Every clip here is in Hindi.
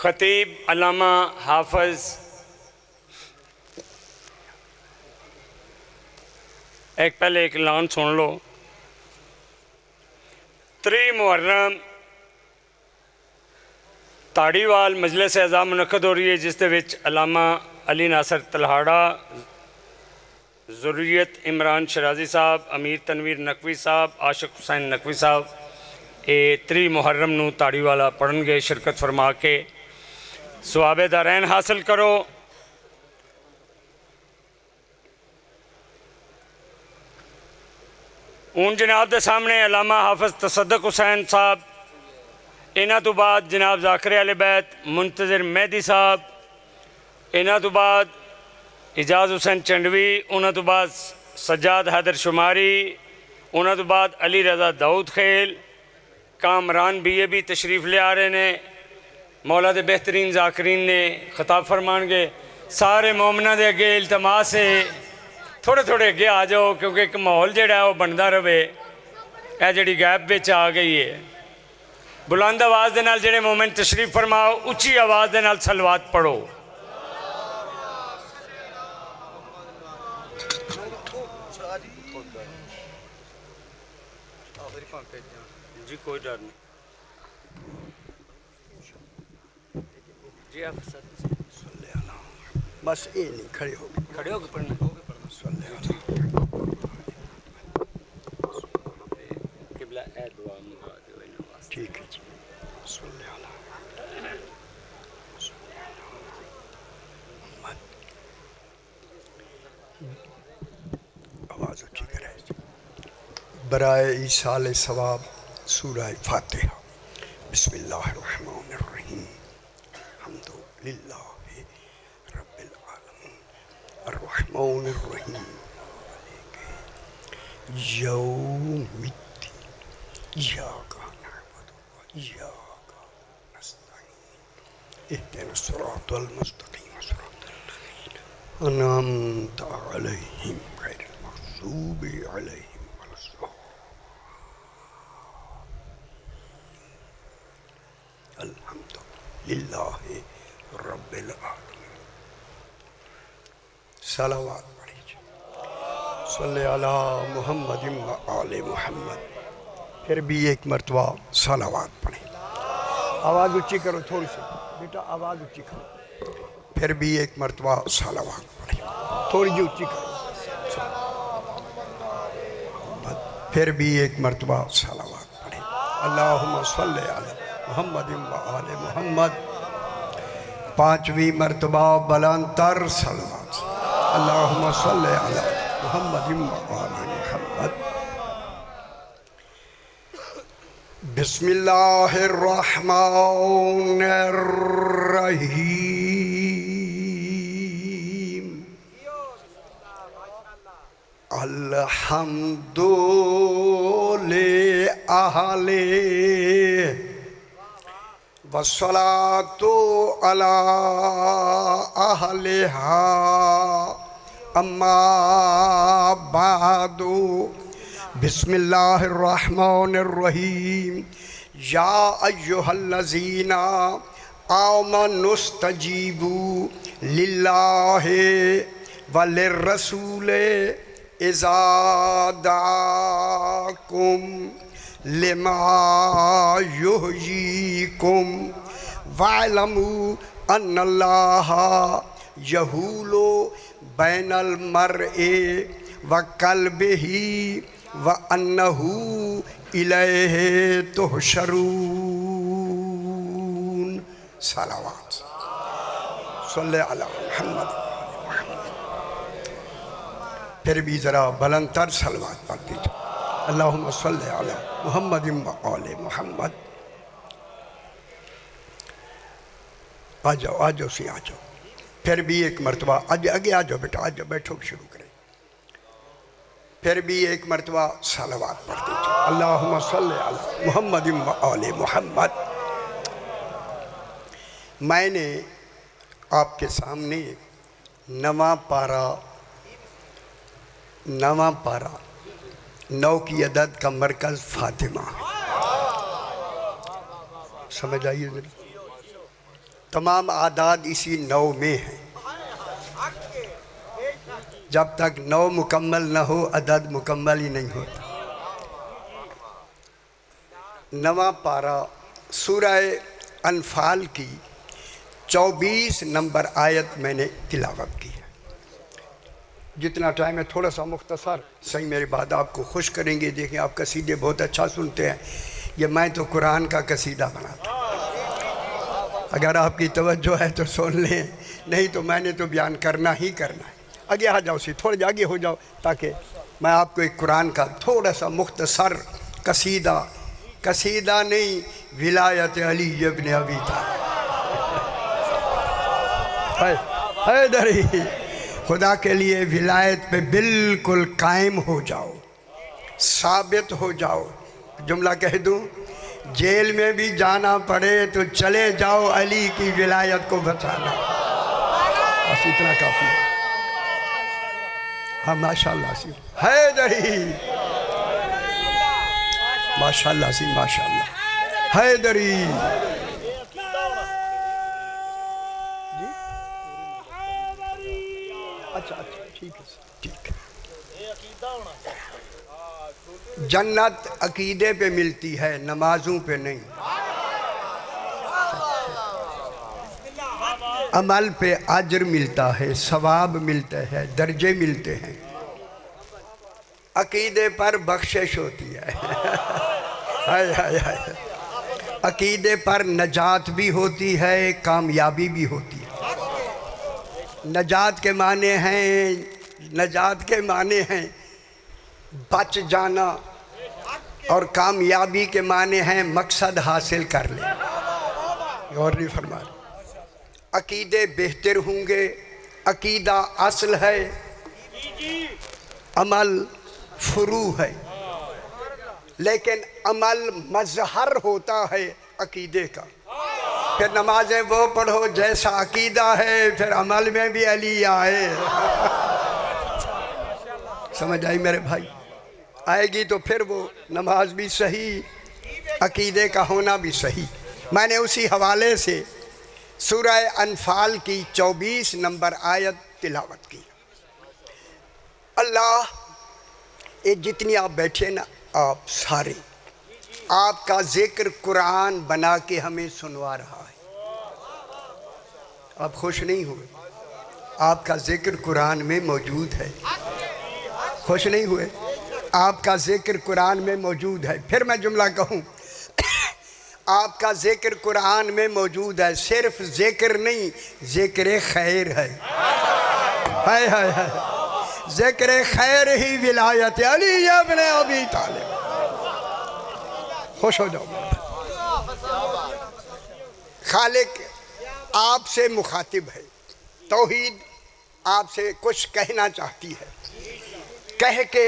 खतीब अल्लामा हाफिज एक पहले एक ऐलान सुन लो। 3 मुहर्रम धाड़ीवाल मजलिस अज़ा मुनक़द हो रही है, जिस दे विच अल्लामा अली नासर तलहाड़ा, ज़ुर्रियत इमरान शराजी साहब, अमीर तनवीर नकवी साहब, आशिक हुसैन नकवी साहब ये 3 मुहर्रम नूं धाड़ीवाला पढ़नगे। शिरकत फरमा के सवाबे दारैन हासिल करो। हूँ जनाब के सामने अल्लामा हाफिज तसद्दुक हुसैन साहब, इन्हां तो बाद जनाब ज़ाकिर अहले बैत मुंतज़िर मेहदी साहब, इन्हां तो बाद इजाज़ हुसैन चंडवी, उन्हां तो बाद सज्जाद हैदर शुमारी, उन्हां तो बाद अली रज़ा दाऊद खेल, कामरान भी तशरीफ़ ले आ रहे ने। मौला दे बेहतरीन ज़ाकिरीन ने खिताब फरमानगे। सारे मोमना दे अगे इल्तमास है थोड़े थोड़े अगे आ जाओ, क्योंकि एक माहौल जिहड़ा है वह बनता रहे। यह जिहड़ी गैप विच आ गई है, बुलंद आवाज़ दे नाल जिहड़े मोमिन तशरीफ़ फरमाओ, उच्ची आवाज़ दे नाल सलवात पढ़ो। जी कोई डर नहीं जी, आप बस ये नहीं खड़े हो पढ़ना किबला ए दुआ मंगा दो इन्हां वास्ते। ठीक है जी। आवाज़ अच्छी करे। बराए ईसाल सवाब सूरह फातिहा। बिस्मिल्लाहिर्रहमानिर्रहीम। हम्दुलिल्लाहि रब्बिल आलमीन अर्रहमानिर्रहीम यौमिद्दीन इय्याका नअबुदु व इय्याका नस्तईन इहदिनस सिरातल मुस्तकीम सिरातल लज़ीना अनअमता अलैहिम गैरिल मग़ज़ूबि अलैहिम वलद्दाल्लीन। अल्हम्दुलिल्लाहि रब्बिल आलमीन। सलावत पढ़िए। सल्ले अला मुहम्मदिन व आले मुहम्मद। फिर भी एक मरतबा सलावत पढ़े। आवाज़ ऊँची करो थोड़ी सी बेटा, आवाज़ ऊँची करो। फिर भी एक मरतबा सलावत पढ़े, थोड़ी जी ऊँची करो। फिर भी एक मरतबा सलावत पढ़े। अल्लाहुम्मा सल्ले अला मुहम्मदिन व आले मुहम्मद। 5वीं मरतबा बुलंदतर सलावत। अल्लाहुम्मा सल्ले अला मुहम्मदिन व आले मुहम्मद। बिस्मिल्लाहिर्रहमानिर्रहीम। अल्हम्दुलिल्लाहि वस्सलातु अला अहलिहा अम्मा बादु। बिस्मिल्लाहिर्रहमानिर्रहीम। या अय्युहल्लज़ीना आमनुस्तजीबू लिल्लाहि वलिर्रसूले इज़ा दाकुम लिमा युहयीकुम वअलमू अन्नल्लाहा यहूलु बैनल मर्इ व क़ल्बिही व अन्नहू इलैहि तुहशरून। सलावत। सल्ले अला मुहम्मद। फिर भी ज़रा बुलंदतर सलवात पढ़ दीजिए। अल्लाहुम्मा सल्ले अला मुहम्मदिन व आले मुहम्मद। आ जाओ सी आ जाओ। फिर भी एक मरतबा आज आगे आ जाओ बेटा, आ जाओ, बैठो शुरू करें। फिर भी एक मरतबा सलावत पढ़ दीजिए। अल्लाहुम्मा सल्ले अला मुहम्मदिन व आले मुहम्मद। मैंने आपके सामने नवा पारा 9 की अदद का मरकज़ फातिमा। समझ आइए जरा। तमाम आदाद इसी 9 में हैं। जब तक 9 मुकम्मल न हो अदद मुकम्मल ही नहीं होता। 9वां पारा सूरह अनफाल की 24 नंबर आयत मैंने तिलावत की है। जितना टाइम है थोड़ा सा मुख्तसर, सही मेरी बात आपको खुश करेंगे। देखें, आप कसीदे बहुत अच्छा सुनते हैं, ये मैं तो कुरान का कसीदा बनाता। अगर आपकी तवज्जो है तो सुन लें, नहीं तो मैंने तो बयान करना ही करना है। आगे आ जाओ, सी थोड़े आगे हो जाओ, ताकि मैं आपको एक कुरान का थोड़ा सा मुख्तसर कसीदा, कसीदा नहीं, विलायत अली इब्न अबी तालिब। हैदरी, खुदा के लिए विलायत पे बिल्कुल कायम हो जाओ, साबित हो जाओ। जुमला कह दूं, जेल में भी जाना पड़े तो चले जाओ, अली की विलायत को बचाना। बस इतना काफ़ी है। हाँ माशाल्लाह सी हैदरी, माशाल्लाह सी माशाल्लाह हैदरी जी। अच्छा अच्छा, ठीक है ठीक है। जन्नत अकीदे पे मिलती है, नमाजों पे नहीं। अमल पे अजर मिलता है, सवाब मिलता है, दर्जे मिलते हैं। अकीदे पर बख्शिश होती है। हाय हाय हाय। अकीदे पर नजात भी होती है, कामयाबी भी होती है। नजात के माने हैं, नजात के माने हैं बच जाना, और कामयाबी के माने हैं मकसद हासिल कर ले। और नहीं फरमा, अकीदे बेहतर होंगे, अकीदा असल है, अमल फुरू है। लेकिन अमल मजहर होता है अकीदे का। फिर नमाजें वो पढ़ो जैसा अकीदा है, फिर अमल में भी अली आए। समझ आई मेरे भाई? आएगी तो फिर वो नमाज भी सही, अकीदे का होना भी सही। मैंने उसी हवाले से सूरह अनफाल की 24 नंबर आयत तिलावत की। अल्लाह, ये जितनी आप बैठे ना, आप सारे, आपका जिक्र कुरान बना के हमें सुनवा रहा है। आप खुश नहीं हुए? आपका जिक्र कुरान में मौजूद है। खुश नहीं हुए? आपका जिक्र कुरान में मौजूद है। फिर मैं जुमला कहूँ, आपका जिक्र कुरान में मौजूद है। सिर्फ जिक्र नहीं, जिक्र खैर है। हाय हाय हाय। जिक्र खैर ही विलायत अली इब्न अबी तालिब। खुश हो जाओ। खालिक आपसे मुखातिब है, तौहीद आपसे कुछ कहना चाहती है। कह के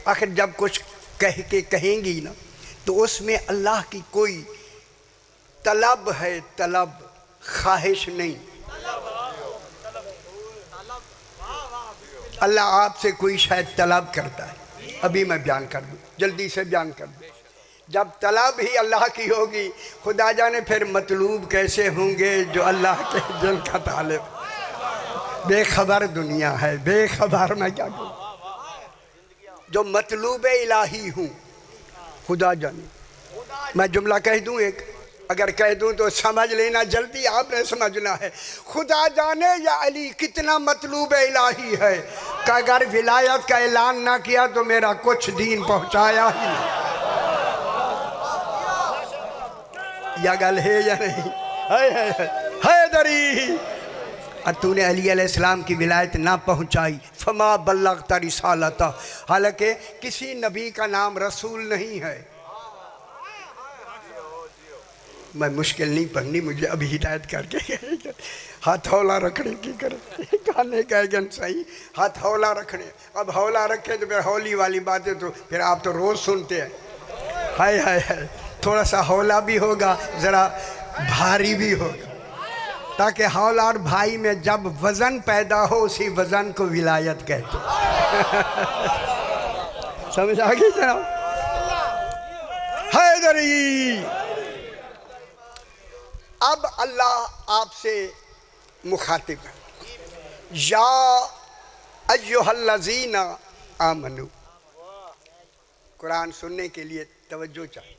आखिर जब कुछ कह के कहेंगी ना, तो उसमें अल्लाह की कोई तलब है, तलब, ख्वाहिश नहीं। अल्लाह आपसे कोई शायद तलब करता है। अभी मैं बयान कर दूँ, जल्दी से बयान कर दूँ। जब तलब ही अल्लाह की होगी, खुदा जाने फिर मतलूब कैसे होंगे जो अल्लाह के दिल का तालिब। बेखबर दुनिया है, बेखबर। मैं क्या कहूँ, जो मतलूब इलाही हूँ, खुदा जाने। मैं जुमला कह दूँ एक, अगर कह दूँ तो समझ लेना, जल्दी आपने समझना है। खुदा जाने या अली कितना मतलूब इलाही है कि अगर विलायत का ऐलान ना किया तो मेरा कुछ दीन पहुँचाया ही नहीं। या गल है या नहीं? हैदरी, और तूने अली अलैहिस्सलाम की विलायत ना पहुँचाई, फमा बल्लगता रिसालता। हालांकि किसी नबी का नाम रसूल नहीं है। मैं मुश्किल नहीं पढ़नी, मुझे अभी हिदायत करके हाथ हौला रखने की करे, खाने का गन सही, हाथ हौला रखने। अब हौला रखे तो फिर हौली वाली बातें तो फिर आप तो रोज़ सुनते हैं। हाय हाय हाय। थोड़ा सा हौला भी होगा, ज़रा भारी भी होगा, ताकि हौला और भाई में जब वज़न पैदा हो, उसी वज़न को विलायत कहते समझ आ गई जनाब? हैदरी, अब अल्लाह आपसे मुखातिब है, या अय्युहल्लज़ीना आमनू। कुरान सुनने के लिए तवज्जो चाहिए।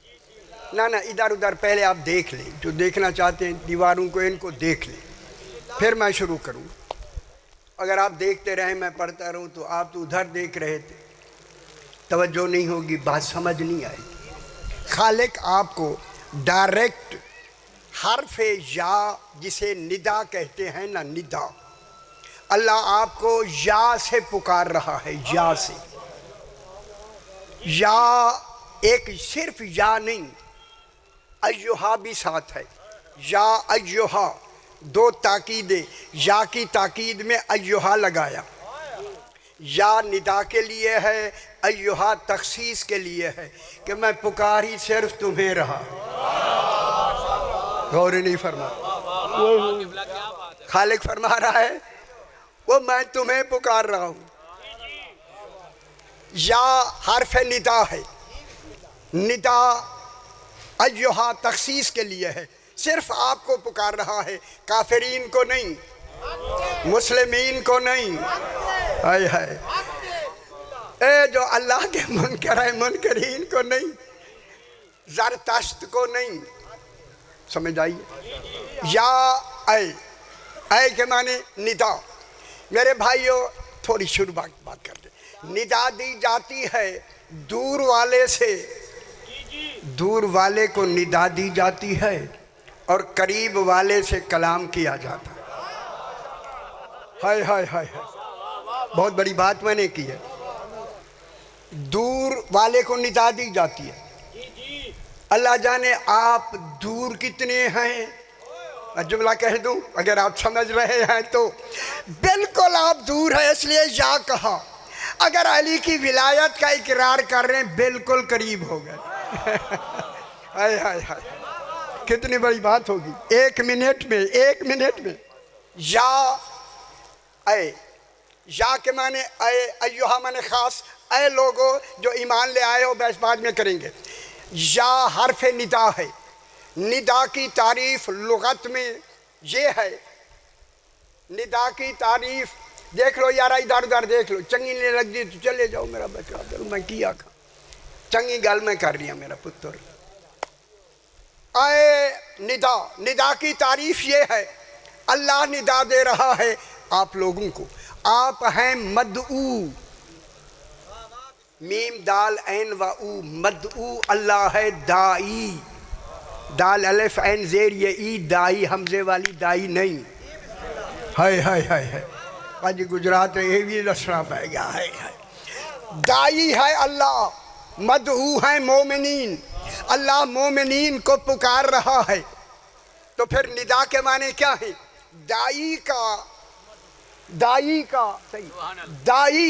ना इधर उधर पहले आप देख लें, जो देखना चाहते हैं दीवारों को इनको देख लें, फिर मैं शुरू करूँ। अगर आप देखते रहे मैं पढ़ता रहूँ तो आप तो उधर देख रहे थे, तवज्जो नहीं होगी, बात समझ नहीं आएगी। खालिक आपको डायरेक्ट हर्फ या जिसे निदा कहते हैं ना, निदा, अल्लाह आपको या से पुकार रहा है, या से। या एक सिर्फ या नहीं, अय्युहा भी साथ है। या अय्युहा, दो ताकीदें, या की ताकीद में अय्युहा लगाया। या निदा के लिए है, अय्युहा तखसीस के लिए है कि मैं पुकार ही सिर्फ तुम्हें रहा। गौर नहीं फरमा, खालिक फरमा रहा है वो मैं तुम्हें पुकार रहा हूँ। या हर्फ निदा है, निदा अय्युहा तखसीस के लिए है, सिर्फ आपको पुकार रहा है, काफिरीन को नहीं, मुस्लिमीन को नहीं। हाय हाय, ए जो अल्लाह के मुनकर है मुनकरीन को नहीं, ज़रतश्त को नहीं, समझ आइए। या ऐ के माने निदा। मेरे भाइयों थोड़ी शुरू बात करते, निदा दी जाती है दूर वाले से, दूर वाले को निदा दी जाती है और करीब वाले से कलाम किया जाता है। हाय हाय हाय हाय, बहुत बड़ी बात मैंने की है। दूर वाले को निदा दी जाती है। अल्लाह जाने आप दूर कितने हैं, जुमला कह दूं अगर आप समझ रहे हैं तो, बिल्कुल आप दूर है इसलिए या कहा। अगर अली की विलायत का इकरार कर रहे हैं बिल्कुल करीब हो गए। हाय हाय हाय, कितनी बड़ी बात होगी। एक मिनट में या ऐ, या के माने ऐ, अय्युहा माने खास, ऐ लोगो जो ईमान ले आए हो, बस बाद में करेंगे। या हर्फ निदा है, निदा की तारीफ लुगत में ये है। निदा की तारीफ देख लो यार, इधर उधर देख लो, चंगी नहीं लग दी तो चले जाओ मेरा बच्चा, मैं किया खा, चंगी गल मैं कर रही हूँ मेरा पुत्र। आए निदा, निदा की तारीफ ये है, अल्लाह निदा दे रहा है आप लोगों को। आप हैं मदऊ, मीम दाल ऐन व ऊ, मदऊ। अल्लाह है दाई, दाल अलिफ ऐन जेर ये ई, दाई हमजे वाली दाई नहीं। हाय हाय हाय हाय, आज गुजरात ये भी रसना पाएगा। हाय हाय, दाई है अल्लाह, मदऊ है मोमिनीन। अल्लाह मोमिनीन को पुकार रहा है। तो फिर निदा के माने क्या है? दाई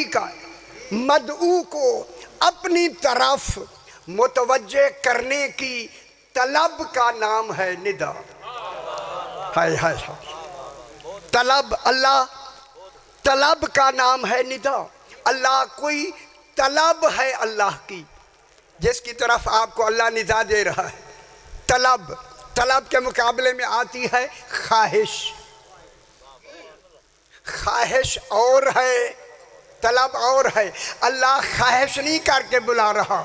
का मदऊ को अपनी तरफ मुतवज्जे करने की तलब का नाम है निदा। हाय हाय, तलब, अल्लाह तलब का नाम है निदा। अल्लाह कोई तलब है अल्लाह की, जिसकी तरफ आपको अल्लाह निदा दे रहा है। तलब, तलब के मुकाबले में आती है ख्वाहिश। ख्वाहिश और है, तलब और है। अल्लाह ख्वाहिश नहीं करके बुला रहा,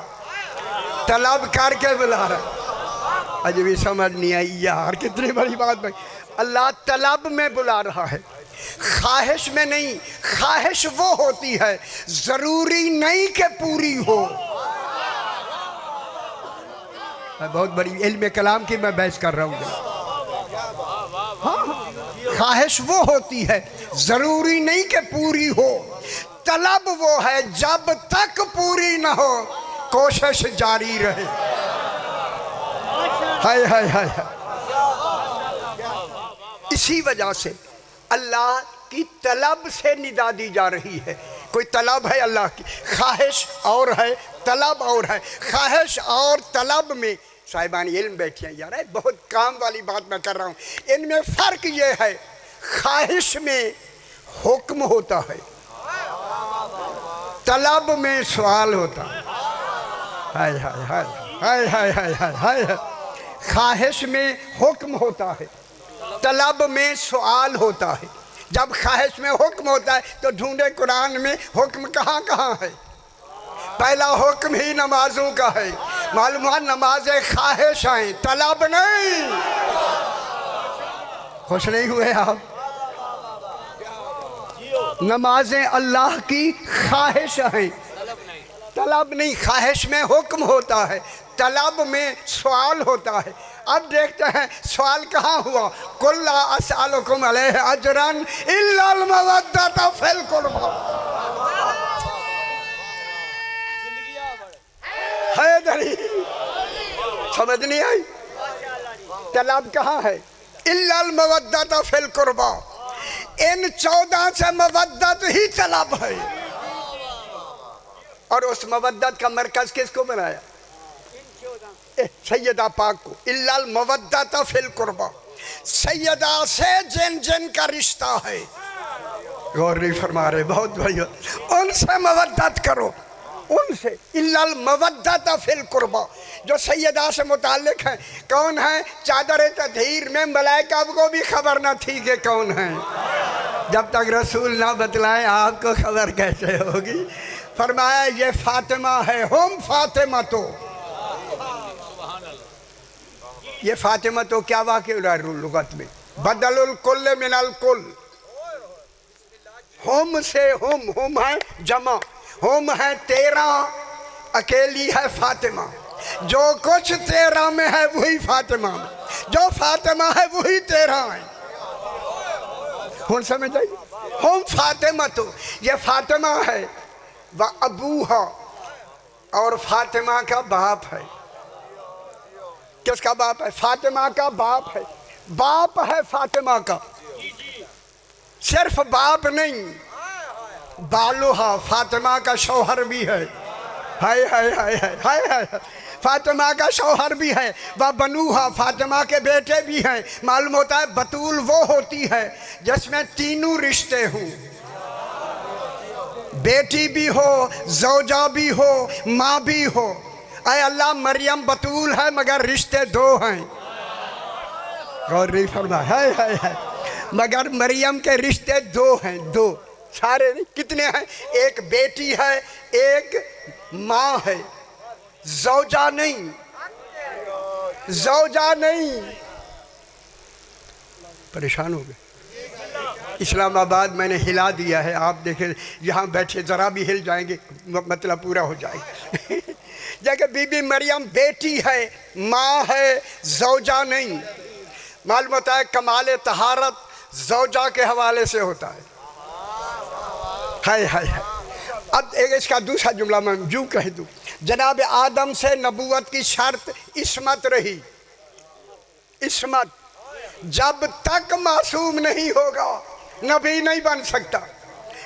तलब करके बुला रहा। अजय भी समझ नहीं आई यार, कितनी बड़ी बात भाई। अल्लाह तलब में बुला रहा है, ख्वाहिश में नहीं। ख्वाहिश वो होती है, जरूरी नहीं कि पूरी हो। बहुत बड़ी इल्म कलाम की मैं बहस कर रहा हूँ। हाँ, ख्वाहिश वो होती है, जरूरी नहीं कि पूरी हो। तलब वो है जब तक पूरी ना हो कोशिश जारी रहे। हाय हाय हाय, इसी वजह से अल्लाह की तलब से निदा दी जा रही है। कोई तलब है अल्लाह की, ख्वाहिश और है, तलब और है। ख्वाहिश और तलब में साहिबानी इल्म बैठी हैं यार, बहुत काम वाली बात मैं कर रहा हूँ। इनमें फ़र्क ये है, ख्वाहिश में हुक्म होता है, तलब में सवाल होता है। हाय हाय हाय हाय हाय हाय हाय हाय। ख्वाहिश में हुक्म होता है, तलब में सवाल होता है। जब ख्वाहिश में हुक्म होता है तो ढूंढे कुरान में हुक्म कहाँ कहाँ है। पहला हुक्म ही नमाजों का है। मालूम है नमाजें ख्वाहिश हैं, तलब नहीं। खुश नहीं हुए आप? नमाजें अल्लाह की ख्वाहिश हैं, तलब नहीं। ख्वाहिश में हुक्म होता है, तलब में सवाल होता है। अब देखते हैं सवाल कहाँ हुआ। कुल्ला अस्अलुकुम अलैहि अजरन इल्लल मवद्दत फिल कुर्बा। हैदरी समझ नहीं आई? तलब कहाँ है? इल्लल मवद्दत फिल कुर्बा। इन 14 से मवद्दत ही तलब है। और उस मवद्दत का मरकज किसको बनाया? सैयदा पाक को। इल्लल मवद्दत फिल कुर्बा, सैयदा से जिन जिन का रिश्ता है। गौर नहीं फरमा रहे, बहुत बढ़िया। उनसे मवद्दत करो, उनसे। इल्लल मवद्दत फिल कुर्बा, जो सैयदा से मुताल्लिक है। कौन है? चादर तत्हीर में मलाइका को भी खबर न थी कि कौन है। जब तक रसूल ना बतलाए आपको खबर कैसे होगी? फरमाया ये फातिमा है, हम फातिमा। तो ये फातिमा तो क्या वाक़ लुगत में? बदलुल कुल मिनल कुल। हम से हम है जमा, हम है 13, अकेली है फातिमा। जो कुछ 13 में है वही फातिमा में, जो फातिमा है वही 13 है। कौन समझ आई? हम फातिमा, तो ये फातिमा है व अबूहा, और फातिमा का बाप है। किसका बाप है? फातिमा का बाप है। बाप है फातिमा का, सिर्फ बाप नहीं, बालुहा फातिमा का शौहर भी है। हाय हाय हाय हाय हाय हाय। फातिमा का शौहर भी है। वह बनुहा फातिमा के बेटे भी हैं। मालूम होता है बतूल वो होती है जिसमें तीनों रिश्ते हों, बेटी भी हो, जौजा भी हो, माँ भी हो। अय अल्लाह, मरियम बतूल है मगर रिश्ते 2 हैं। गौर नहीं फरमा? है मगर मरियम के रिश्ते 2 हैं, 2, सारे नहीं। कितने हैं? एक बेटी है, एक माँ है। जौजा नहीं, जौजा नहीं। परेशान हो गए? इस्लामाबाद मैंने हिला दिया है, आप देखें यहाँ बैठे जरा भी हिल जाएंगे मतलब पूरा हो जाएगा। जगह बीबी मरियम बेटी है, माँ है, जौजा नहीं। मालूम होता है कमाल तहारत जौजा के हवाले से होता है। हाय। अब एक इसका दूसरा जुमला मैं यूँ कह दूँ, जनाब आदम से नबूवत की शर्त इस्मत रही। इस्मत, जब तक मासूम नहीं होगा नबी नहीं बन सकता।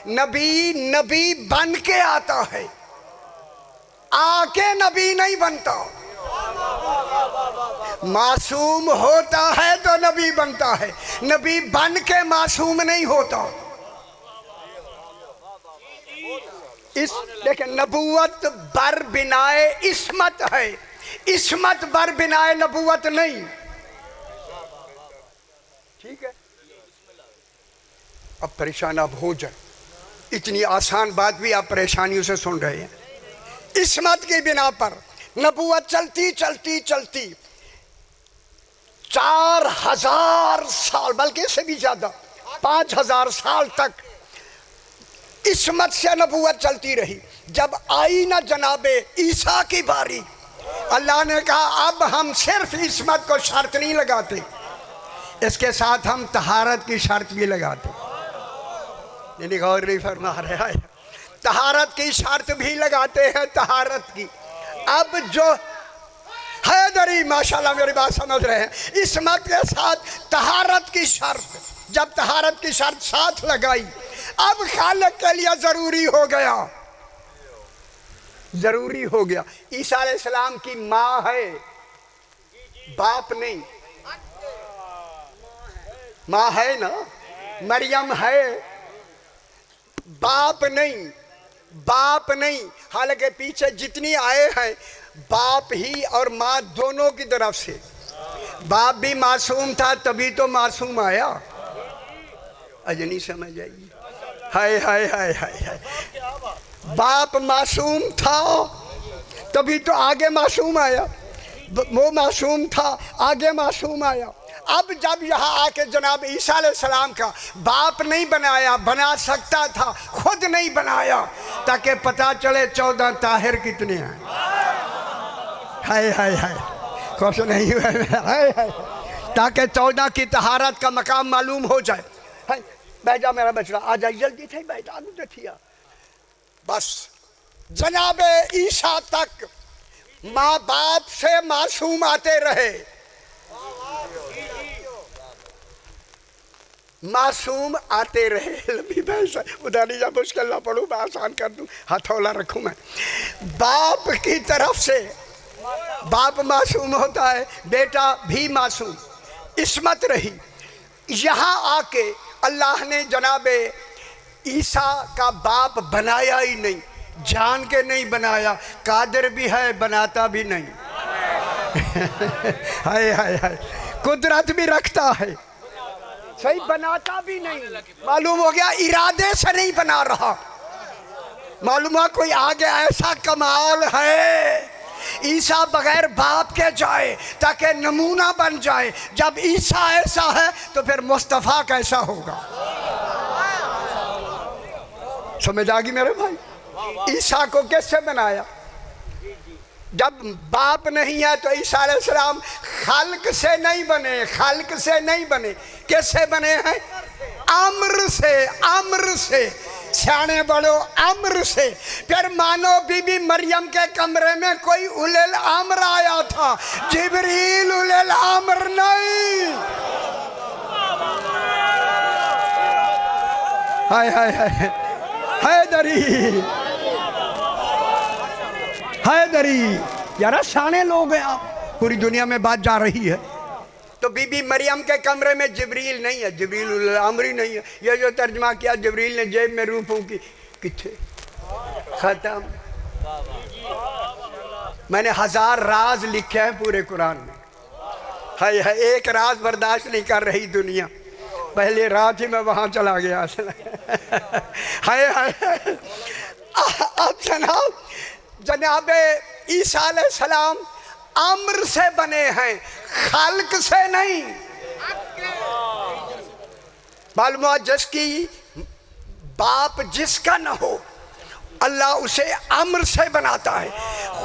नबी बन के आता है, आके नबी नहीं बनता। मासूम होता है तो नबी बनता है, नबी बन के मासूम नहीं होता। इस देखिए, नबूवत बर बिनाए इस्मत है, इस्मत बर बिनाए नबूवत नहीं। ठीक है? अब परेशान अब हो जाए, इतनी आसान बात भी आप परेशानियों से सुन रहे हैं। इस्मत की बिना पर नबूवत चलती चलती चलती 4000 साल, बल्कि इससे भी ज्यादा 5000 साल तक इस्मत से नबूवत चलती रही। जब आई ना जनाबे ईसा की बारी, अल्लाह ने कहा अब हम सिर्फ इस्मत को शर्त नहीं लगाते, इसके साथ हम तहारत की शर्त भी लगाते। यानी गौर नहीं फरमा रहे हैं, तहारत की शर्त भी लगाते हैं, तहारत की। अब जो हैदरी माशाल्लाह मेरी बात समझ रहे हैं, इस्मत के साथ तहारत की शर्त, जब तहारत की शर्त साथ लगाई, अब खालिक के लिए जरूरी हो गया, जरूरी हो गया। ईसा अलैहिस्सलाम की माँ है, बाप नहीं। माँ है ना, मरियम है, बाप नहीं, बाप नहीं। हालांकि पीछे जितनी आए हैं बाप ही और माँ दोनों की तरफ से, बाप भी मासूम था तभी तो मासूम आया। अजनी समझ आइए। हाय हाय हाय हाय हाय। बाप मासूम था तभी तो आगे मासूम आया। वो मासूम था आगे मासूम आया। अब जब यहाँ आके जनाब ईसा अलैहिस्सलाम का बाप नहीं बनाया, बना सकता था, खुद नहीं बनाया ताकि पता चले 14 ताहिर कितने हैं। हाय हाय हाय, खुश नहीं हुए? हाय हाय, ताकि 14 की तहारत का मकाम मालूम हो जाए। हाय बैठ जा मेरा बचड़ा, आ जाए जल्दी थे बैठा तो थिया। बस जनाब ईसा तक माँ बाप से मासूम आते रहे, मासूम आते रहे। लंबी बहस उधर नहीं जा, मुश्किल ना पढ़ूँ, मैं आसान कर दूँ, हथौला रखूँ मैं। बाप की तरफ से बाप मासूम होता है, बेटा भी मासूम, इस्मत रही। यहाँ आके अल्लाह ने जनाबे ईसा का बाप बनाया ही नहीं, जान के नहीं बनाया। कादिर भी है, बनाता भी नहीं। हाय हाय हाय, कुदरत भी रखता है, सही बनाता भी नहीं। मालूम हो गया इरादे से नहीं बना रहा। मालूम हुआ कोई आगे ऐसा कमाल है, ईसा बगैर बाप के जाए ताकि नमूना बन जाए। जब ईसा ऐसा है तो फिर मुस्तफ़ा कैसा होगा? समझ आ गई मेरे भाई? ईसा को कैसे बनाया? जब बाप नहीं है तो ईसा अलैहिस्सलाम खल्क से नहीं बने, खल्क से नहीं बने। कैसे बने हैं? अम्र से, अम्र से। सियाने बड़ो अम्र से। फिर मानो बीबी मरियम के कमरे में कोई उलेल अम्र आया था, जिब्रील उलेल अम्र नहीं। हाय हाय हाय, हैदरी हैदरी, यार शाने लोग हैं आप। पूरी दुनिया में बात जा रही है। तो बीबी मरियम के कमरे में जिब्रील नहीं है, जिब्रील उल अम्र ही नहीं है। ये जो तर्जमा किया जिब्रील ने जेब में रूह फूंकी, किथे खत्म। मैंने 1000 राज लिखे हैं पूरे कुरान में। हाय हाय, एक राज बर्दाश्त नहीं कर रही दुनिया। पहले रात ही मैं वहां चला गया। हाय हाय, अब जनाब जनाबे ईसा अलैहिस्सलाम अम्र से बने हैं, खल्क से नहीं। मालूम जिसकी बाप जिसका न हो, अल्लाह उसे अम्र से बनाता है।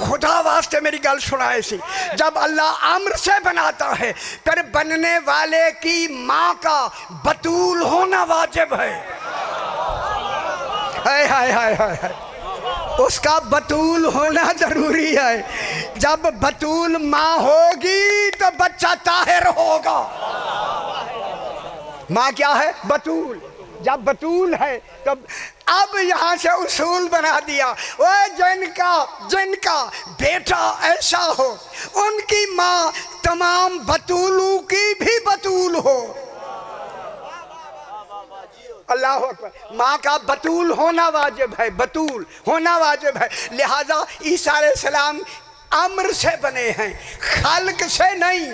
खुदा वास्ते मेरी गल सुनाए सी, जब अल्लाह अम्र से बनाता है फिर बनने वाले की माँ का बतूल होना वाजिब है। हाय हाय हाय हाय, उसका बतूल होना जरूरी है। जब बतूल माँ होगी तो बच्चा ताहिर होगा। माँ क्या है? बतूल। जब बतूल है तो अब यहाँ से उसूल बना दिया, वो जिनका बेटा ऐसा हो उनकी माँ तमाम बतूलों की भी बतूल हो। अल्लाह अकबर। माँ का बतूल होना वाजिब है, बतूल होना वाजिब है। लिहाजा ईसा अलैहिस्सलाम अम्र से बने हैं, खल्क से नहीं।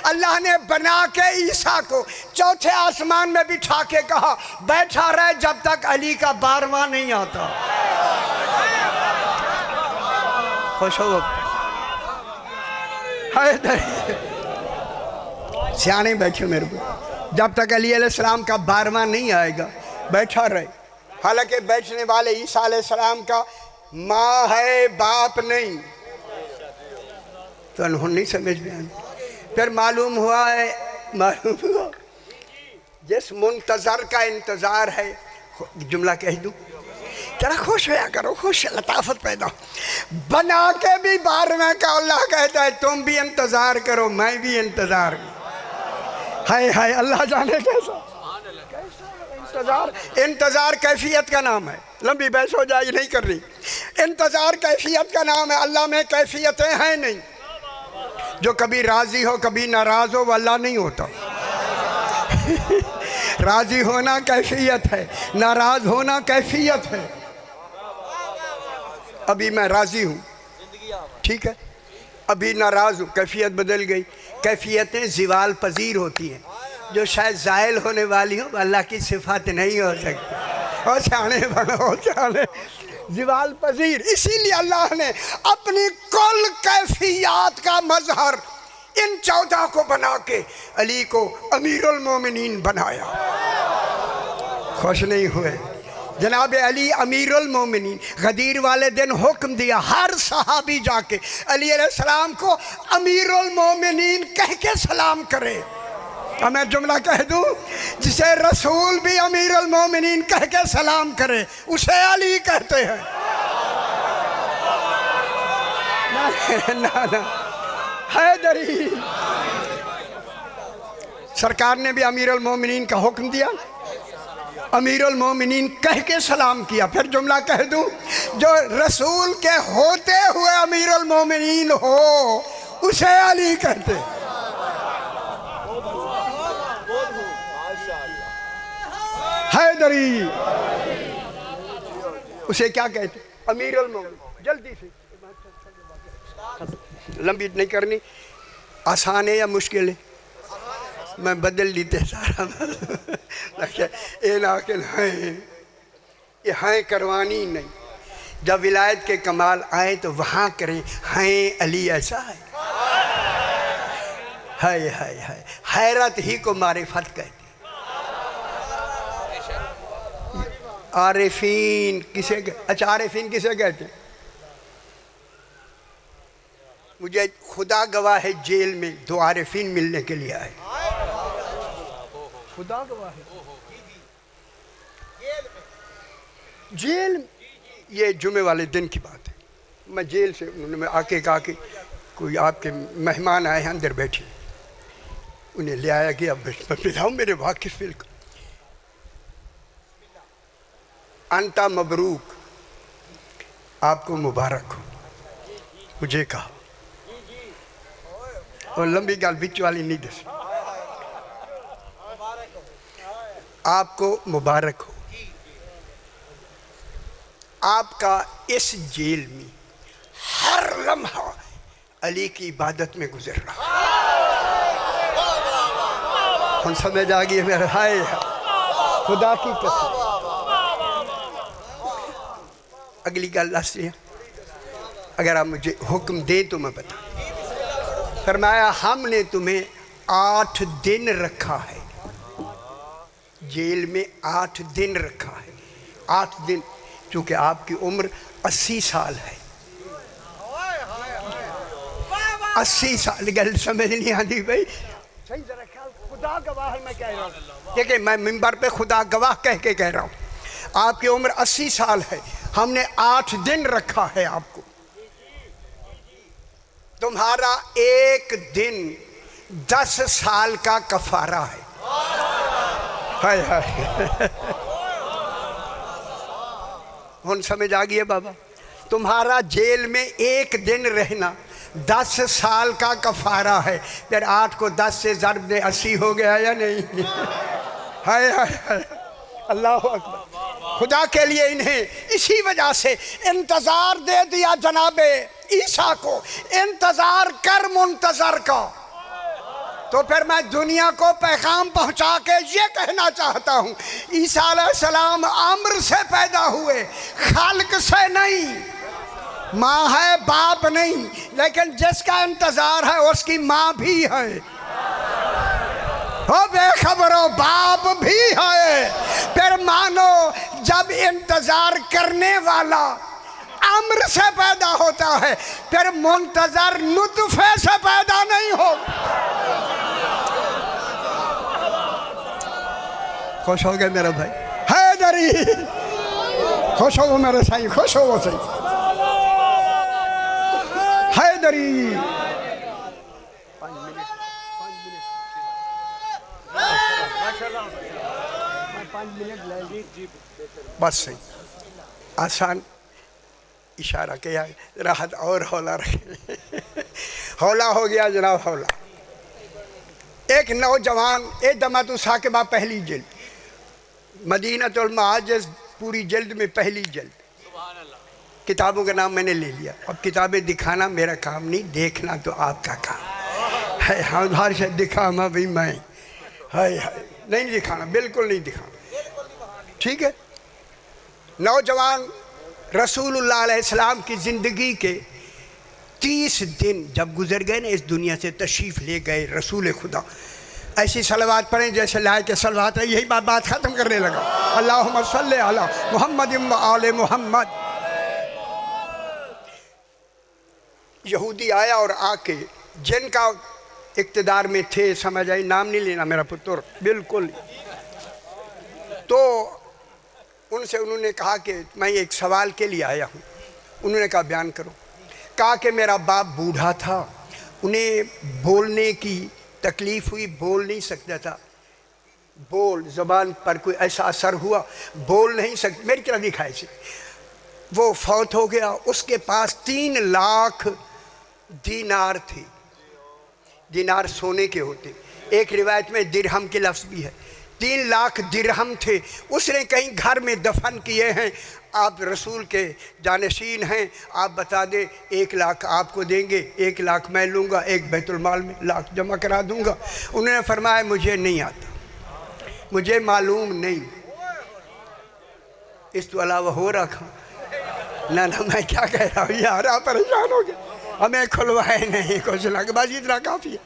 अल्लाह ने बना के ईसा को चौथे आसमान में बिठा के कहा बैठा रहे जब तक अली का 12वां नहीं आता। खुश हो सियाने बैठे मेरे को, जब तक अली अलैहिस्सलाम का 12वां नहीं आएगा बैठा रहे। हालांकि बैठने वाले ईसा अलैहिस्सलाम का माँ है, बाप नहीं। तो उन्होंने नहीं समझ में आई। फिर मालूम हुआ जिस मुंतजर का इंतजार है, जुमला कह दूं, जरा खुश होया करो, खुश लताफत पैदा। बना के भी 12वें का अल्लाह कहता है तुम भी इंतजार करो, मैं भी इंतजार। हाय हाय, अल्लाह जाने कैसा इंतजार कैफियत का नाम है। लंबी बहस हो जाए, नहीं कर रही। इंतजार कैफियत का नाम है। अल्लाह में कैफियतें हैं नहीं। जो कभी राजी हो कभी नाराज हो वो अल्लाह नहीं होता। राजी होना कैफियत है, नाराज होना कैफियत है। अभी मैं राजी हूँ, ठीक है, अभी नाराज हूँ, कैफियत बदल गई। कैफियतें ज़वाल पजीर होती हैं, जो शायद ज़ायल होने वाली हो, अल्लाह की सिफात नहीं हो सकती। और जाने बनो जाने ज़वाल पजीर, इसीलिए अल्लाह ने अपनी कुल कैफियत का मजहर इन 14 को बना के अली को अमीरुल मोमिनीन बनाया। खुश नहीं हुए जनाब अली अमीरुल मोमिनीन? गदीर वाले दिन हुक्म दिया हर सहाबी जाके अली अलैहिस्सलाम को अमीरुल मोमिनीन कह के सलाम करे। अब मैं जुमला कह दूं, जिसे रसूल भी अमीरुल मोमिनीन कह के सलाम करे उसे अली कहते हैं। ना ना हैदरी सरकार ने भी अमीरुल मोमिनीन का हुक्म दिया, अमीरुल मोमिनीन कह के सलाम किया। फिर जुमला कह दूं, जो रसूल के होते हुए अमीरुल मोमिनीन हो उसे अली कहते। हैदरी उसे क्या कहते? अमीरुल मोमिनीन। जल्दी से, लंबी नहीं करनी, आसान है या मुश्किल है? मैं बदल लेते सारा ये नाकिल हैं, ये हैं करवानी नहीं। जब विलायत के कमाल आए तो वहाँ करें हैं अली, ऐसा है। हैरत ही को मारिफत कहते। आरिफीन किसे अच्छा आरिफीन किसे कहते? मुझे खुदा गवाह है, जेल में 2 आरिफीन मिलने के लिए आए। खुदा गवाह है जेल, ये जुमे वाले दिन की बात है। मैं जेल से उन्होंने आके कहा कि कोई आपके मेहमान आए हैं अंदर बैठे, उन्हें ले आया कि अब पिलाओ मेरे वाकिफ बिल्कुल। अंता मबरूक, आपको मुबारक हो, मुझे कहा। और लंबी गाल बीच वाली नहीं दस, आपको मुबारक हो, आपका इस जेल में हर लम्हा अली की इबादत में गुजर रहा। हम समझ आ गई मेरा? हाय खुदा की कसम। अगली गल लास्ट है, अगर आप मुझे हुक्म दें तो मैं बता। फरमाया हमने तुम्हें 8 दिन रखा है जेल में, 8 दिन रखा है। 8 दिन, चूँकि आपकी उम्र 80 साल है। 80 साल गल समझ नहीं आती भाई, सही जरा ख्याल। खुदा गवाह है मैं कह रहा हूँ, देखिए मैं मिंबर पे खुदा गवाह कह के कह रहा हूँ, आपकी उम्र 80 साल है, हमने 8 दिन रखा है आपको। तुम्हारा एक दिन 10 साल का कफारा है। हाय हाय हुन समझ आ गई है बाबा? तुम्हारा जेल में एक दिन रहना 10 साल का कफारा है। फिर 8 को 10 से ज़रब दे 80 हो गया या नहीं? हाय हाय हाय अल्लाह अकबर। खुदा के लिए इन्हें इसी वजह से इंतज़ार दे दिया जनाबे ईसा को, इंतज़ार कर मुंतज़र का। तो फिर मैं दुनिया को पैगाम पहुंचा के ये कहना चाहता हूँ, ईसा अलैहिस्सलाम अम्र से पैदा हुए, खालिक से नहीं। माँ है बाप नहीं, लेकिन जिसका इंतज़ार है उसकी माँ भी है। हो बेखबरो बाप भी है। फिर मानो जब इंतज़ार करने वाला अम्र से पैदा होता है, फिर मुंतज़र नुतफ़े से पैदा नहीं हो। खुश हो गए मेरा भाई? हैदरी खुश हो मेरे साईं, खुश हो सही। हैदरी 5 मिनट बस सही, आसान इशारा किया, राहत और हौला रखे। हौला हो गया जनाब, हौला। एक नौजवान दमातु साकिबा पहली जल्द, मदीनतुल मुआजिज़ पूरी जल्द में पहली जल्द। किताबों का नाम मैंने ले लिया, अब किताबें दिखाना मेरा काम नहीं, देखना तो आपका काम है हाँ उधार से दिखाना भी मैं है नहीं दिखाना, बिल्कुल नहीं दिखाना। ठीक है। नौजवान रसूलुल्लाह अलैहिस्सलाम की ज़िंदगी के 30 दिन जब गुजर गए ना इस दुनिया से, तशरीफ़ ले गए रसूल खुदा। ऐसी सलवात पढ़ें जैसे लाए के सलवात है। यही बात ख़त्म करने लगा। अल्लाहुम्मा सल्ली अला मुहम्मद व आले मुहम्मद। यहूदी आया और आके जिनका इक़्तिदार में थे, समझ आई, नाम नहीं लेना मेरा पुत्र, बिल्कुल। तो उनसे उन्होंने कहा कि मैं एक सवाल के लिए आया हूँ। उन्होंने कहा बयान करो। कहा कि मेरा बाप बूढ़ा था, उन्हें बोलने की तकलीफ़ हुई, बोल नहीं सकता था, ज़बान पर कोई ऐसा असर हुआ, बोल नहीं सकते, मेरी तरह दिखाए से। वो फौत हो गया। उसके पास 3 लाख दीनार थे। दीनार सोने के होते, एक रिवायत में दिरहम के लफ्ज़ भी है। 3 लाख दिरहम थे। उसने कहीं घर में दफन किए हैं। आप रसूल के जानशीन हैं, आप बता दें 1 लाख आपको देंगे, 1 लाख मैं लूँगा, एक बैतुलमाल में लाख जमा करा दूँगा। उन्होंने फरमाया मुझे नहीं आता, मुझे मालूम नहीं, इस तो अलावा हो रखा ना मैं क्या कह रहा हूँ यार, आप परेशान हो गए। हमें खुलवाए नहीं कुछ लग, बस इतना काफ़ी है।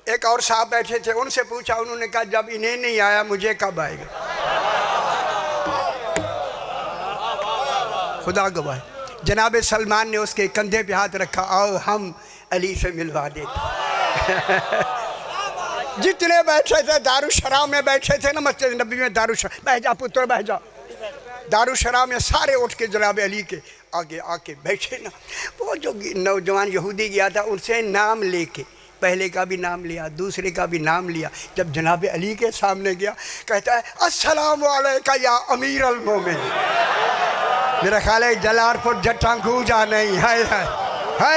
एक और साहब बैठे थे, उनसे पूछा, उन्होंने कहा जब इन्हें नहीं आया मुझे कब आएगा। खुदा गवाह। जनाब सलमान ने उसके कंधे पे हाथ रखा, आओ हम अली से मिलवा देते। जितने बैठे थे दारुशराम में बैठे थे ना, मस्जिद नबी में दारुशराम, बह जा पुत्र बह जा, दारुशराम में सारे उठ के जनाब अली के आगे आके बैठे ना। वो जो नौजवान यहूदी गया था उनसे नाम लेके, पहले का भी नाम लिया, दूसरे का भी नाम लिया। जब जनाब अली के सामने गया, कहता है अस्सलाम वालेका या अमीर अल मोमिनीन। मेरा ख्याल है जलालपुर जट्टा गूंजा नहीं है। हाय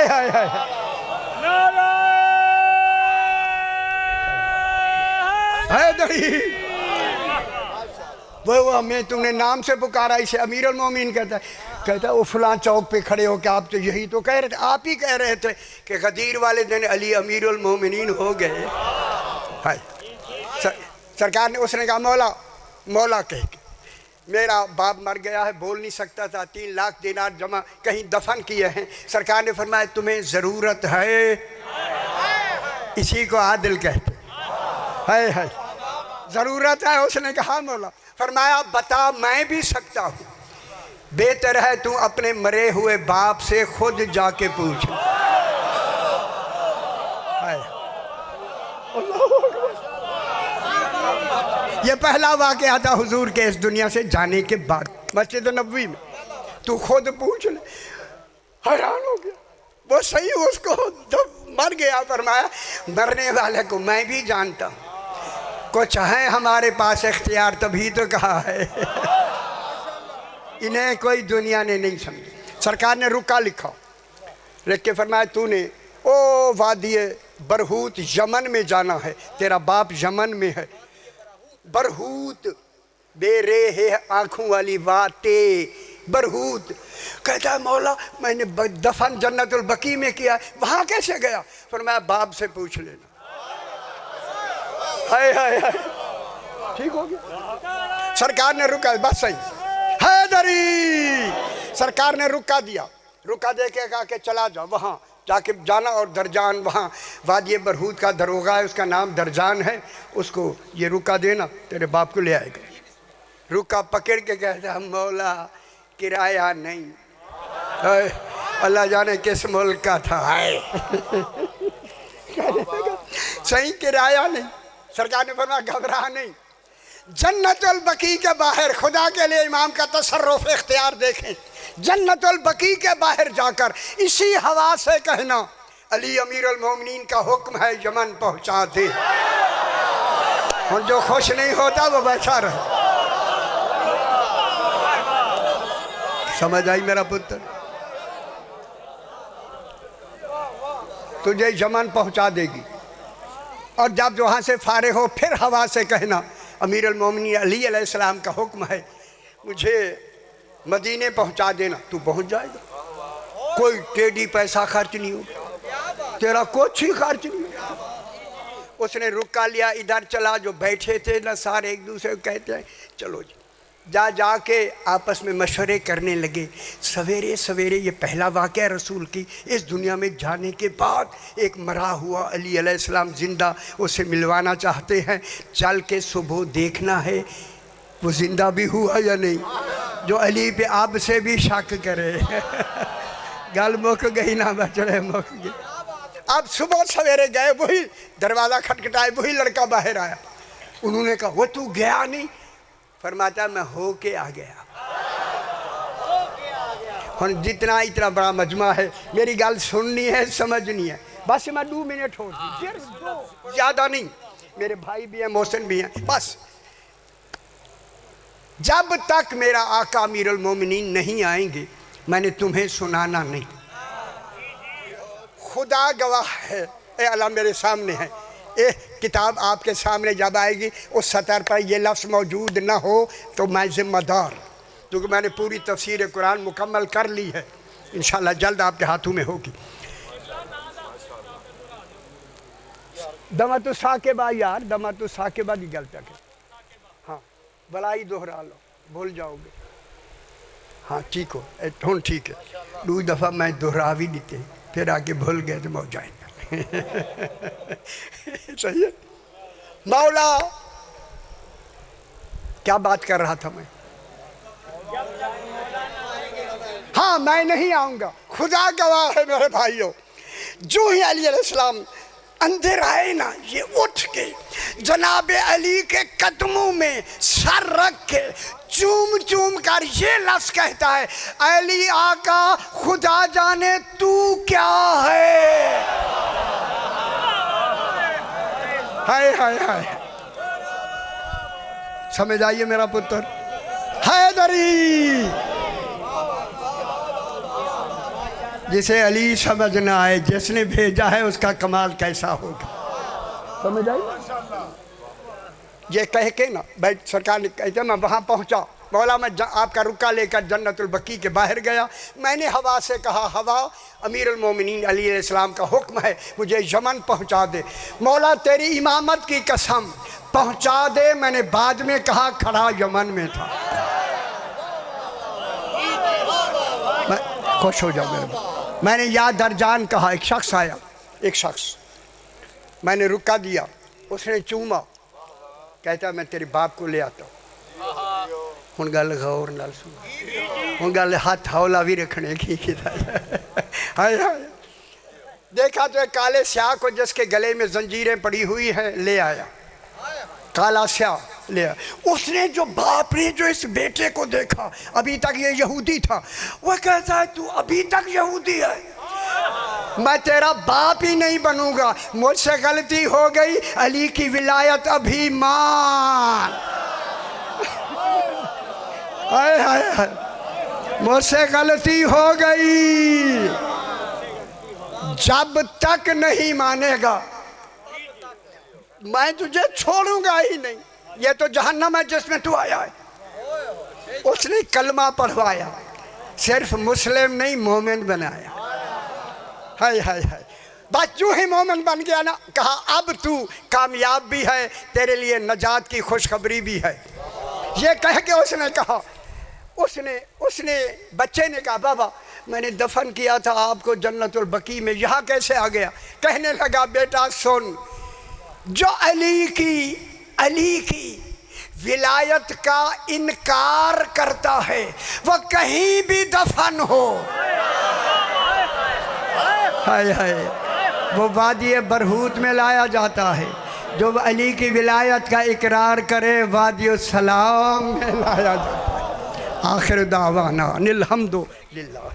हाय हाय दरी वो हमें तुमने नाम से पुकारा, इसे अमीर अल मोमिनीन कहता है वो फलां चौक पे खड़े हो के आप तो यही तो कह रहे थे, आप ही कह रहे थे कि गदीर वाले दिन अली अमीर अल मोमिनीन हो गए। हाय सरकार ने, उसने कहा मौला मौला कह के, मेरा बाप मर गया है, बोल नहीं सकता था, 3 लाख दिनार जमा कहीं दफन किए हैं। सरकार ने फरमाया तुम्हें ज़रूरत है, इसी को आदिल कहते है ज़रूरत है। उसने कहा मौला, फरमाया बता मैं भी सकता हूँ, बेहतर है तू अपने मरे हुए बाप से खुद जाके पूछ। ये पहला वाक़या था हुजूर के इस दुनिया से जाने के बाद, मस्जिद नबवी में। तू खुद पूछ ले। हैरान हो गया वो, सही उसको जब मर गया, फरमाया मरने वाले को मैं भी जानता हूँ, कुछ है हमारे पास इख्तियार, तभी तो कहा है। इन्हें कोई दुनिया ने नहीं समझा। सरकार ने रुका लिखा, लिख के फरमाया तूने ओ वादी बरहूत यमन में जाना है, तेरा बाप यमन में है। बरहूत बेरे है आँखों वाली वाते, बरहूत। कहता है मौला मैंने दफन जन्नतुल बकी में किया, वहाँ कैसे गया? फरमाया बाप से पूछ लेना। हाय हाय हाय, ठीक हो गया। सरकार ने रुका, बस सही हैदरी। सरकार ने रुका दिया, रुका दे के कहा कि चला जाओ वहाँ जाके जाना, और दरजान वहाँ वादी बरहूत का दरोगा है, उसका नाम दरजान है, उसको ये रुका देना, तेरे बाप को ले आएगा। रुका पकड़ के कहता हम मौला किराया नहीं, अल्लाह जाने किस मुल्क का था। सही किराया नहीं। सरकार ने फरमाया घबरा नहीं, जन्नतुल बकी के बाहर, खुदा के लिए इमाम का तसर्रुफ इख्तियार देखें, जन्नतुल बकी के बाहर जाकर इसी हवा से कहना अली अमीर अल मोमिनीन का हुक्म है यमन पहुंचा दे। और जो खुश नहीं होता वो बैठा रहे। समझ आई मेरा पुत्र? तुझे यमन पहुंचा देगी, और जब वहाँ से फारिग हो फिर हवा से कहना अमीर अल मोमिनीन अली अलैहिस्सलाम का हुक्म है मुझे मदीने पहुंचा देना। तू पहुंच जाएगा, कोई टेढ़ी पैसा खर्च नहीं होगा, तेरा कुछ ही खर्च नहीं होगा। उसने रुका लिया, इधर चला। जो बैठे थे ना सारे एक दूसरे को कहते हैं चलो जी, जाके आपस में मशवरे करने लगे। सवेरे सवेरे, ये पहला वाक़या रसूल की इस दुनिया में जाने के बाद। एक मरा हुआ अली अलैहिस्सलाम जिंदा, उसे मिलवाना चाहते हैं। चल के सुबह देखना है वो जिंदा भी हुआ या नहीं। जो अली पे आप से भी शक करे गल मुक गई ना बचड़े मुक गई। अब सुबह सवेरे गए, वही दरवाज़ा खटखटाए, वही लड़का बाहर आया। उन्होंने कहा वो तू गया नहीं? फरमाता मैं हो के आ गया। हम जितना इतना बड़ा मजमा है, मेरी गल सुननी है, समझनी है, बस मैं 2 मिनट हो, ज़्यादा नहीं। मेरे भाई भी हैं, मोहसिन भी हैं। बस जब तक मेरा आका अमीरुल मोमिनीन नहीं आएंगे मैंने तुम्हें सुनाना नहीं। खुदा गवाह है, ए अल्लाह मेरे सामने है। ये किताब आपके सामने जब आएगी उस सतर पर ये लफ्ज़ मौजूद ना हो तो मैं ज़िम्मेदार, क्योंकि मैंने पूरी तफसीर कुरान मुकम्मल कर ली है। इंशाअल्लाह जल्द आपके हाथों में होगी। दमा तो साकेबा यार, दमा तो साकेबा की गल तक है। हाँ भलाई दोहरा लो, भूल जाओगे। हाँ ठीक हो, हूँ ठीक है। 2 दफ़ा मैं दोहरा भी देते फिर आके भूल गए तो मौज जाए सही है। मौला क्या बात कर रहा था मैं? हाँ मैं नहीं आऊंगा, खुदा गवाह है मेरे भाइयों। जो ही अली अलैहिस्सलाम अंदर आए ना, ये उठ के जनाब अली के कदमों में सर रख के चूम चूम कर ये लफ्ज़ कहता है, अली आका खुदा जाने तू क्या है। हाय हाय हाय, समझ आइए मेरा पुत्र हैदरी। जिसे अली समझ ना आए, जिसने भेजा है उसका कमाल कैसा होगा। समझ आई? ये कह के ना बैठ, सरकार ने कहते मैं वहाँ पहुँचा, मौला मैं आपका रुका लेकर जन्नतुल बकी के बाहर गया। मैंने हवा से कहा, हवा अमीरुल मोमिनीन अली अलैहिस्सलाम का हुक्म है मुझे यमन पहुँचा दे। मौला तेरी इमामत की कसम पहुँचा दे। मैंने बाद में कहा खड़ा यमन में था। मैं खुश हो जाओ मेरे। मैंने या दरजान कहा, एक शख्स आया, एक शख्स, मैंने रुका दिया, उसने चूमा, कहता मैं तेरे बाप को ले आता हूँ। हूँ गल गौर नाल सुन, हूँ गल हाथ हौला भी रखने की हाय हाय। देखा तो एक काले स्याह को जिसके गले में जंजीरें पड़ी हुई हैं ले आया, काला स्याह ले आया। उसने जो बाप ने जो इस बेटे को देखा, अभी तक ये यहूदी था, वो कहता है तू अभी तक यहूदी है, मैं तेरा बाप ही नहीं बनूंगा, मुझसे गलती हो गई, अली की विलायत अभी मान। हाय हाय हाय, मुझसे गलती हो गई। जब तक नहीं मानेगा मैं तुझे छोड़ूंगा ही नहीं। ये तो जहन्नम है जिसमें तू आया है। उसने कलमा पढ़वाया, सिर्फ मुस्लिम नहीं मोमिन बनाया। हाय हाय हाय, बस जो ही मोमिन बन गया ना, कहा अब तू कामयाब भी है, तेरे लिए नजात की खुशखबरी भी है। ये कह के उसने कहा, उसने बच्चे ने कहा बाबा मैंने दफन किया था आपको जन्नतुल बकी में, यहाँ कैसे आ गया? कहने लगा बेटा सुन, जो अली की विलायत का इनकार करता है वह कहीं भी दफन हो। हाय हाय, वो वादी बरहूत में लाया जाता है। जो अली की विलायत का इकरार करे वादी सलाम में लाया जाता है। आखिर दावाना अनिल हम्दुलिल्लाह।